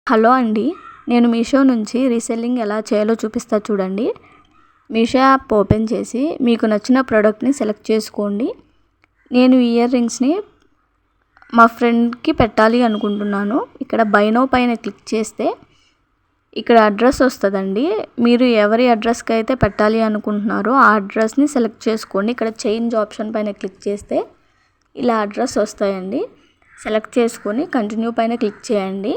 Hello అండి, నేను మీషో నుంచి రీసెల్లింగ్ ఎలా చేయాలో చూపిస్తా చూడండి. మీషో యాప్ ఓపెన్ చేసి మీకు నచ్చిన ప్రోడక్ట్ని సెలెక్ట్ చేసుకోండి. నేను ఇయర్ రింగ్స్ని మా ఫ్రెండ్కి పెట్టాలి అనుకుంటున్నాను. ఇక్కడ బై నౌ పైన క్లిక్ చేస్తే ఇక్కడ అడ్రస్ వస్తుందండి. మీరు ఎవరి అడ్రస్కి అయితే పెట్టాలి అనుకుంటున్నారో ఆ అడ్రస్ని సెలెక్ట్ చేసుకోండి. ఇక్కడ చేంజ్ ఆప్షన్ పైన క్లిక్ చేస్తే ఇలా అడ్రస్ వస్తాయండి. సెలెక్ట్ చేసుకొని కంటిన్యూ పైన క్లిక్ చేయండి.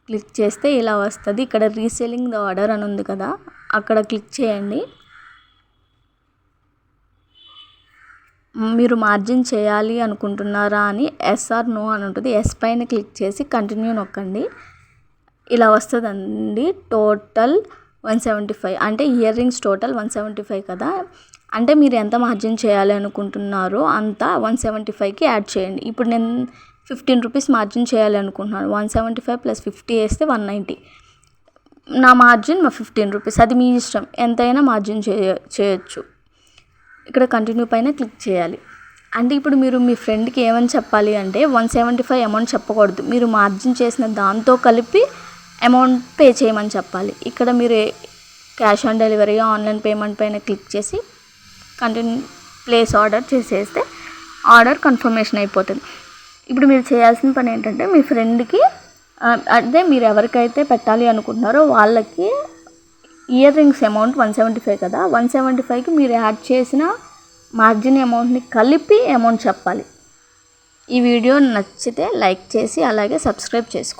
క్లిక్ చేస్తే ఇలా వస్తుంది. ఇక్కడ రీసెల్లింగ్ ద ఆర్డర్ అని ఉంది కదా, అక్కడ క్లిక్ చేయండి. మీరు మార్జిన్ చేయాలి అనుకుంటున్నారా అని ఎస్ ఆర్ నో అని ఉంటుంది. ఎస్ పైన క్లిక్ చేసి కంటిన్యూ నొక్కండి. ఇలా వస్తుందండి. టోటల్ 175 అంటే ఇయర్ రింగ్స్ టోటల్ 175 కదా, అంటే మీరు ఎంత మార్జిన్ చేయాలి అనుకుంటున్నారో అంత 175కి యాడ్ చేయండి. ఇప్పుడు నేను 15 రూపీస్ మార్జిన్ చేయాలి అనుకుంటున్నాను. 175 ప్లస్ 50 వేస్తే 190. నా మార్జిన్ 15 రూపీస్. అది మీ ఇష్టం, ఎంతైనా మార్జిన్ చేయొచ్చు. ఇక్కడ కంటిన్యూ పైన క్లిక్ చేయాలి. అంటే ఇప్పుడు మీరు మీ ఫ్రెండ్కి ఏమని చెప్పాలి అంటే 175 అమౌంట్ చెప్పకూడదు. మీరు మార్జిన్ చేసిన దాంతో కలిపి అమౌంట్ పే చేయమని చెప్పాలి. ఇక్కడ మీరు cash on delivery online payment పైన క్లిక్ చేసి కంటిన్యూ ప్లేస్ ఆర్డర్ చేసేస్తే ఆర్డర్ కన్ఫర్మేషన్ అయిపోతుంది. ఇప్పుడు మీరు చేయాల్సిన పని ఏంటంటే మీ ఫ్రెండ్కి అదే మీరు ఎవరికైతే పెట్టాలి అనుకుంటున్నారో వాళ్ళకి ఇయర్ రింగ్స్ అమౌంట్ 175 కదా, 175కి మీరు యాడ్ చేసిన మార్జిన్ అమౌంట్ని కలిపి అమౌంట్ చెప్పాలి. ఈ వీడియో నచ్చితే లైక్ చేసి అలాగే సబ్స్క్రైబ్ చేసుకోండి.